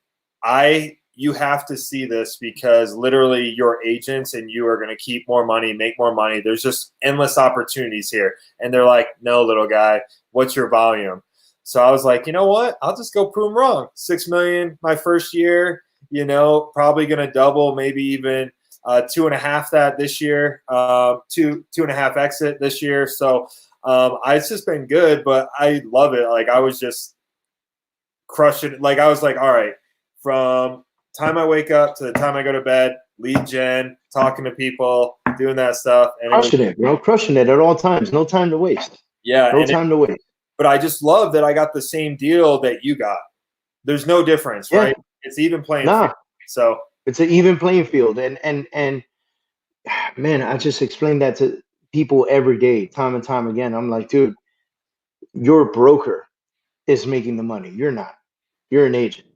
[SPEAKER 2] you have to see this, because literally your agents and you are going to keep more money, make more money. There's just endless opportunities here. And they're like, no, little guy, what's your volume? So I was like, you know what? I'll just go prove them wrong. 6 million my first year, probably going to double, maybe even 2.5 that this year, 2.5 exit this year. So it's just been good, but I love it. Like, I was just crushing it. Like, I was like, all right, from time I wake up to the time I go to bed, lead gen, talking to people, doing that stuff. And
[SPEAKER 1] crushing it at all times. No time to waste.
[SPEAKER 2] Yeah.
[SPEAKER 1] No time to waste.
[SPEAKER 2] But I just love that I got the same deal that you got. There's no difference, right? It's even playing field. So
[SPEAKER 1] it's an even playing field. And man, I just explain that to people every day, time and time again. I'm like, dude, your broker is making the money. You're not. You're an agent.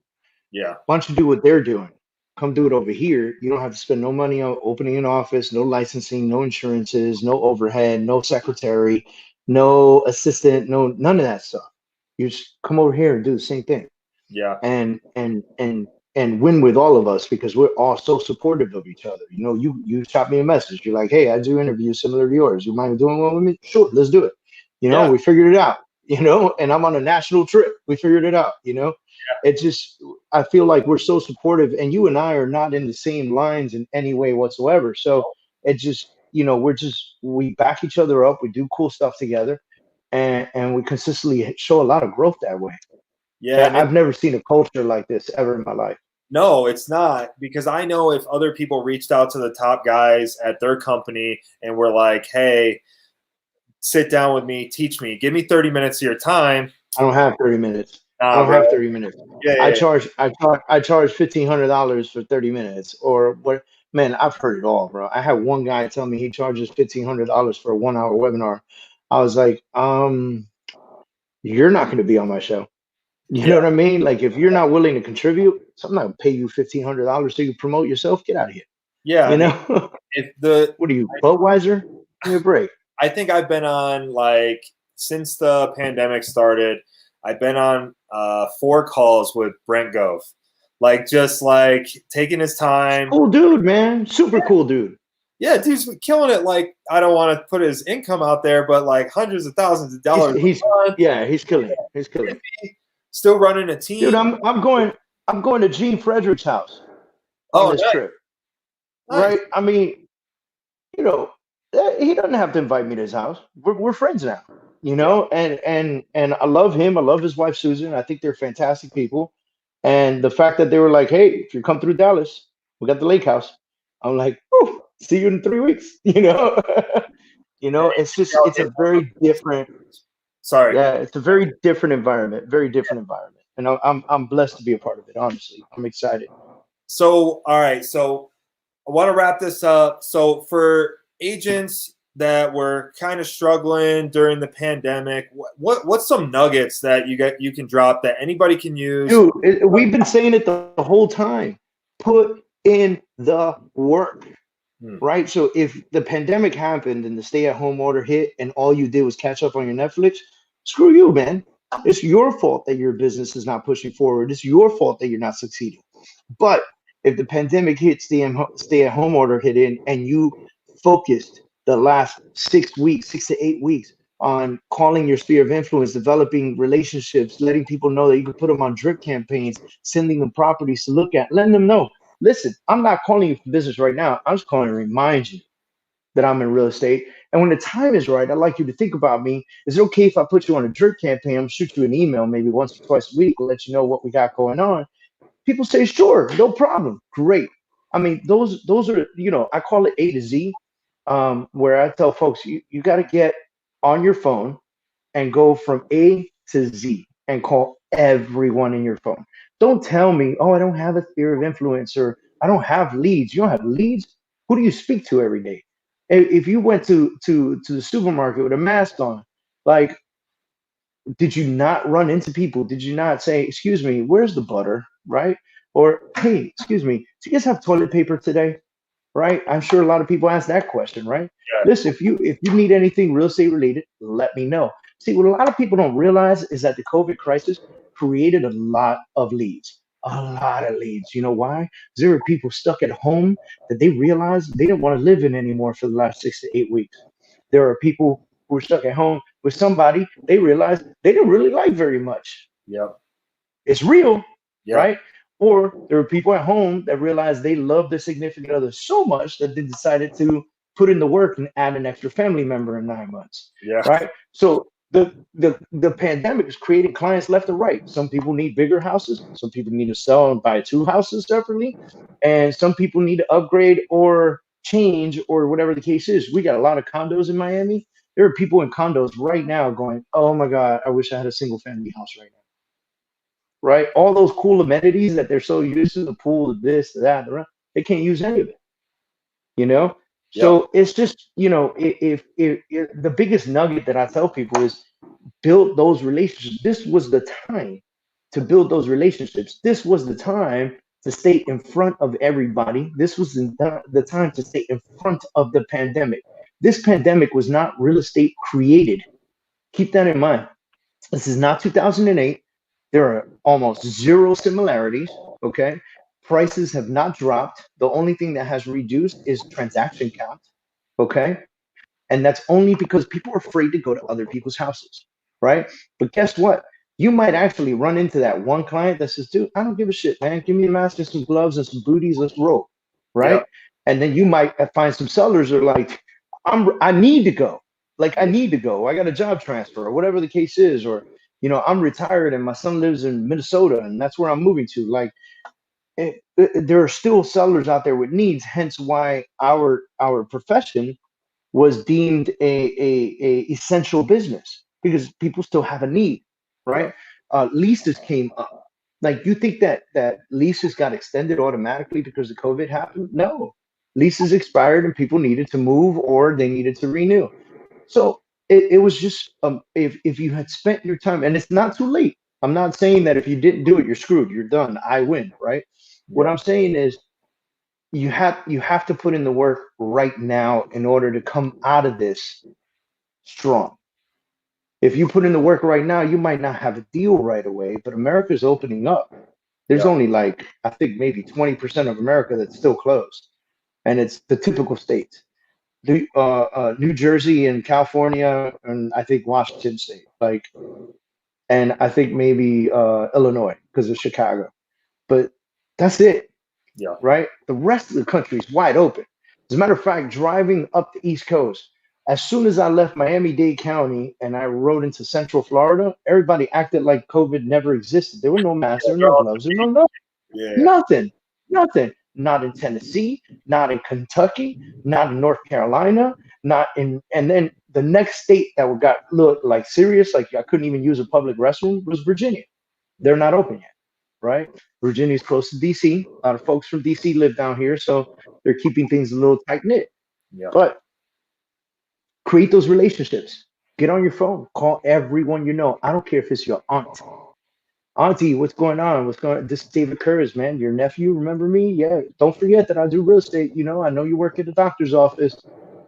[SPEAKER 2] Yeah.
[SPEAKER 1] Why don't you do what they're doing? Come do it over here. You don't have to spend no money on opening an office, no licensing, no insurances, no overhead, no secretary. no assistant, no none of that stuff. You just come over here and do the same thing,
[SPEAKER 2] Yeah.
[SPEAKER 1] and win with all of us because we're all so supportive of each other. You know, you shot me a message. You're like, hey, I do interviews similar to yours. You mind doing one with me? Sure, let's do it. You know,
[SPEAKER 2] Yeah.
[SPEAKER 1] we figured it out. You know, and I'm on a national trip. We figured it out. You know, it just I feel like we're so supportive, and you and I are not in the same lines in any way whatsoever. So it just we back each other up. We do cool stuff together, and we consistently show a lot of growth that way.
[SPEAKER 2] Yeah. And
[SPEAKER 1] I've never seen a culture like this ever in my life.
[SPEAKER 2] no, it's not, because I know if other people reached out to the top guys at their company and were like, hey, sit down with me, teach me, give me 30 minutes of your time.
[SPEAKER 1] I don't have 30 minutes. I
[SPEAKER 2] Nah,
[SPEAKER 1] don't
[SPEAKER 2] bro.
[SPEAKER 1] have 30 minutes.
[SPEAKER 2] Yeah,
[SPEAKER 1] I
[SPEAKER 2] yeah,
[SPEAKER 1] charge $1,500 for 30 minutes or what. Man, I've heard it all, bro. I had one guy tell me he charges $1,500 for a 1 hour webinar. I was like, you're not going to be on my show. You
[SPEAKER 2] yeah.
[SPEAKER 1] know what I mean? Like, if you're not willing to contribute, so I'm not going to pay you $1,500 so you promote yourself. Get out of here.
[SPEAKER 2] Yeah,
[SPEAKER 1] You
[SPEAKER 2] I mean,
[SPEAKER 1] know,
[SPEAKER 2] if the
[SPEAKER 1] what are you, Budweiser? Give me a break.
[SPEAKER 2] I think I've been on, like, since the pandemic started, I've been on 4 calls with Brent Gove, like, just like taking his time.
[SPEAKER 1] Cool dude, man. Super cool dude.
[SPEAKER 2] Yeah, dude's killing it. Like, I don't want to put his income out there, but like hundreds of thousands of dollars a month.
[SPEAKER 1] He's killing it. He's killing it.
[SPEAKER 2] Still running a team.
[SPEAKER 1] Dude, I'm going to Gene Frederick's house on this trip.
[SPEAKER 2] Nice.
[SPEAKER 1] Right? I mean, you know, he doesn't have to invite me to his house. We're friends now, you know, and I love him. I love his wife Susan. I think they're fantastic people. And the fact that they were like, hey, if you come through Dallas, we got the lake house. I'm like, oh, see you in 3 weeks, you know. You know, it's a very different.
[SPEAKER 2] Sorry.
[SPEAKER 1] Yeah, it's a very different environment, very different environment. And I'm blessed to be a part of it, honestly. I'm excited.
[SPEAKER 2] So, all right. So I want to wrap this up. So for agents that were kind of struggling during the pandemic, what's some nuggets that you can drop that anybody can use?
[SPEAKER 1] Dude, we've been saying it the whole time. Put in the work. Right? So if the pandemic happened and the stay-at-home order hit and all you did was catch up on your Netflix, screw you, man. It's your fault that your business is not pushing forward. It's your fault that you're not succeeding. But if the pandemic hit, stay-at-home order hit in, and you focused the last 6 weeks, 6 to 8 weeks on calling your sphere of influence, developing relationships, letting people know that you can put them on drip campaigns, sending them properties to look at, letting them know, listen, I'm not calling you for business right now. I'm just calling to remind you that I'm in real estate. And when the time is right, I'd like you to think about me. Is it okay if I put you on a drip campaign? I'm shoot you an email maybe once or twice a week to let you know what we got going on. People say, sure, no problem. Great. I mean, those are, you know, I call it A to Z, where I tell folks, you got to get on your phone and go from A to Z and call everyone in your phone. Don't tell me, oh, I don't have a sphere of influence or I don't have leads. You don't have leads? Who do you speak to every day? If you went to the supermarket with a mask on, like, did you not run into people? Did you not say, excuse me, where's the butter? Right? Or, hey, excuse me, do you guys have toilet paper today? Right? I'm sure a lot of people ask that question, right?
[SPEAKER 2] Yeah.
[SPEAKER 1] Listen, if you need anything real estate related, let me know. See, what a lot of people don't realize is that the COVID crisis created a lot of leads. A lot of leads. You know why? Because there were people stuck at home that they realized they didn't want to live in anymore for the last 6 to 8 weeks. There are people who were stuck at home with somebody they realized they didn't really like very much.
[SPEAKER 2] Yep.
[SPEAKER 1] It's real,
[SPEAKER 2] Yep.
[SPEAKER 1] right? Or there are people at home that realized they love their significant other so much that they decided to put in the work and add an extra family member in 9 months.
[SPEAKER 2] Yeah.
[SPEAKER 1] Right. So the pandemic is creating clients left and right. Some people need bigger houses. Some people need to sell and buy 2 houses separately. And some people need to upgrade or change or whatever the case is. We got a lot of condos in Miami. There are people in condos right now going, oh my God, I wish I had a single family house right now. Right? All those cool amenities that they're so used to, the pool, this, that, they can't use any of it. You know?
[SPEAKER 2] Yep.
[SPEAKER 1] So it's just, you know, if the biggest nugget that I tell people is build those relationships. This was the time to build those relationships. This was the time to stay in front of everybody. This was the time to stay in front of the pandemic. This pandemic was not real estate created. Keep that in mind. This is not 2008. There are almost zero similarities. Okay. Prices have not dropped. The only thing that has reduced is transaction count. Okay. And that's only because people are afraid to go to other people's houses. Right. But guess what? You might actually run into that one client that says, dude, I don't give a shit, man. Give me a mask and some gloves and some booties. Let's roll.
[SPEAKER 2] Yeah.
[SPEAKER 1] Right. And then you might find some sellers that are like, I need to go. Like, I need to go. I got a job transfer or whatever the case is. Or, I'm retired and my son lives in Minnesota and that's where I'm moving to. Like, there are still sellers out there with needs. Hence why our profession was deemed a essential business because people still have a need, right? Leases came up. Like, you think that leases got extended automatically because of COVID happened? No, leases expired and people needed to move or they needed to renew. So it was just if you had spent your time, and it's not too late. I'm not saying that if you didn't do it, you're screwed. You're done. I win, right? What
[SPEAKER 2] Yeah.
[SPEAKER 1] I'm saying is you have to put in the work right now in order to come out of this strong. If you put in the work right now, you might not have a deal right away, but America's opening up. There's
[SPEAKER 2] Yeah.
[SPEAKER 1] only like, I think maybe 20% of America that's still closed, and it's the typical states. New Jersey and California, and I think Washington State, like, and I think maybe Illinois because of Chicago. But that's it,
[SPEAKER 2] Yeah.
[SPEAKER 1] right? The rest of the country is wide open. As a matter of fact, driving up the East Coast, as soon as I left Miami-Dade County and I rode into Central Florida, everybody acted like COVID never existed. There were no masks, there were no gloves, there were no nothing.
[SPEAKER 2] Yeah.
[SPEAKER 1] Nothing. Nothing. Not in Tennessee, not in Kentucky, not in North Carolina, not in, and then the next state that got looked like serious, like I couldn't even use a public restroom, was Virginia. They're not open yet, right? Virginia's close to DC. A lot of folks from DC live down here, so they're keeping things a little tight knit.
[SPEAKER 2] Yeah.
[SPEAKER 1] But create those relationships. Get on your phone, call everyone you know. I don't care if it's your aunt. Auntie, what's going on? What's going on? This is David Kurz, man. Your nephew, remember me? Yeah. Don't forget that I do real estate. I know you work at the doctor's office.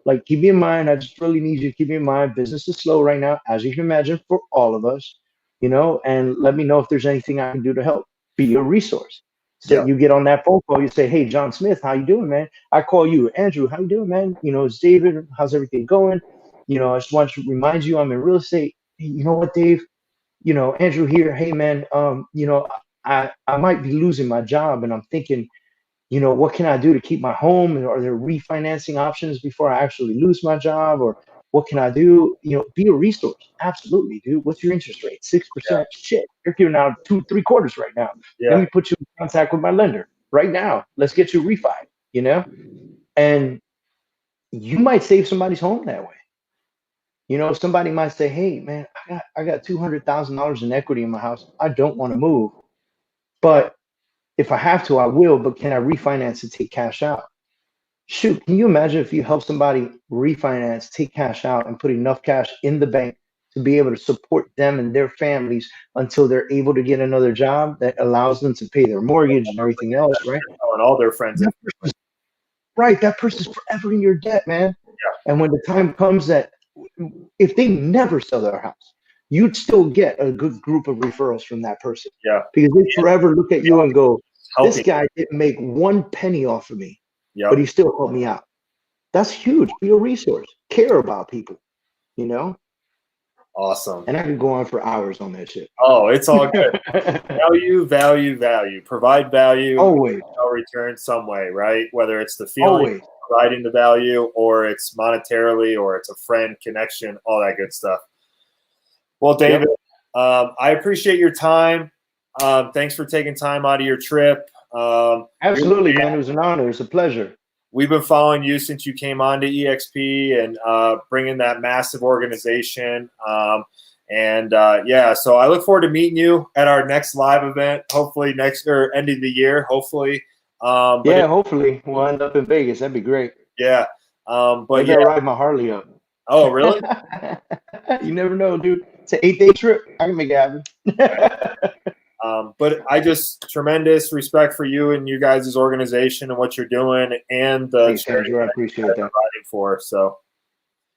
[SPEAKER 1] Like, keep me in mind. I just really need you to keep me in mind. Business is slow right now, as you can imagine, for all of us, and let me know if there's anything I can do to help. Be a resource. So
[SPEAKER 2] Yeah.
[SPEAKER 1] you get on that phone call, you say, hey, John Smith, how you doing, man? I call you, Andrew, how you doing, man? It's David. How's everything going? I just want to remind you I'm in real estate. You know what, Dave? Andrew here, hey man, I might be losing my job and I'm thinking, what can I do to keep my home? And are there refinancing options before I actually lose my job? Or what can I do? Be a resource. Absolutely, dude. What's your interest rate? 6%? Shit. You're giving out 2.75% right now.
[SPEAKER 2] Yeah.
[SPEAKER 1] Let me put you in contact with my lender right now. Let's get you refi, and you might save somebody's home that way. Somebody might say, hey, man, I got $200,000 in equity in my house. I don't want to move, but if I have to, I will. But can I refinance and take cash out? Shoot, can you imagine if you help somebody refinance, take cash out, and put enough cash in the bank to be able to support them and their families until they're able to get another job that allows them to pay their mortgage and everything else, right?
[SPEAKER 2] And all their friends.
[SPEAKER 1] Right, that person's forever in your debt, man.
[SPEAKER 2] Yeah.
[SPEAKER 1] And when the time comes that if they never sell their house, you'd still get a good group of referrals from that person.
[SPEAKER 2] Yeah.
[SPEAKER 1] Because they forever look at you and go, this
[SPEAKER 2] Helping.
[SPEAKER 1] guy didn't make one penny off of me,
[SPEAKER 2] Yep.
[SPEAKER 1] but he still helped me out. That's huge. Be a resource. Care about people,
[SPEAKER 2] Awesome.
[SPEAKER 1] And I could go on for hours on that shit.
[SPEAKER 2] Oh, it's all good. Value. Provide value.
[SPEAKER 1] Always.
[SPEAKER 2] Return some way, right? Whether it's the feeling
[SPEAKER 1] Always.
[SPEAKER 2] providing the value, or it's monetarily, or it's a friend connection, all that good stuff. Well, David, I appreciate your time. Thanks for taking time out of your trip.
[SPEAKER 1] Absolutely, man. It was an honor. It's a pleasure.
[SPEAKER 2] We've been following you since you came on to EXP and bringing that massive organization. So I look forward to meeting you at our next live event, hopefully next or end of the year, hopefully.
[SPEAKER 1] Hopefully we'll end up in Vegas. That'd be great.
[SPEAKER 2] Yeah.
[SPEAKER 1] Maybe I'll ride my Harley up.
[SPEAKER 2] Oh, really?
[SPEAKER 1] You never know, dude. It's an 8-day trip. I can make it happen.
[SPEAKER 2] But I just tremendous respect for you and you guys' organization and what you're doing and the
[SPEAKER 1] Thanks, Andrew. I appreciate that.
[SPEAKER 2] For. So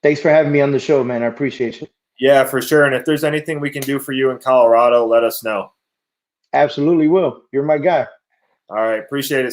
[SPEAKER 1] thanks for having me on the show, man. I appreciate you.
[SPEAKER 2] Yeah, for sure. And if there's anything we can do for you in Colorado, let us know.
[SPEAKER 1] Absolutely will. You're my guy.
[SPEAKER 2] All right. Appreciate it.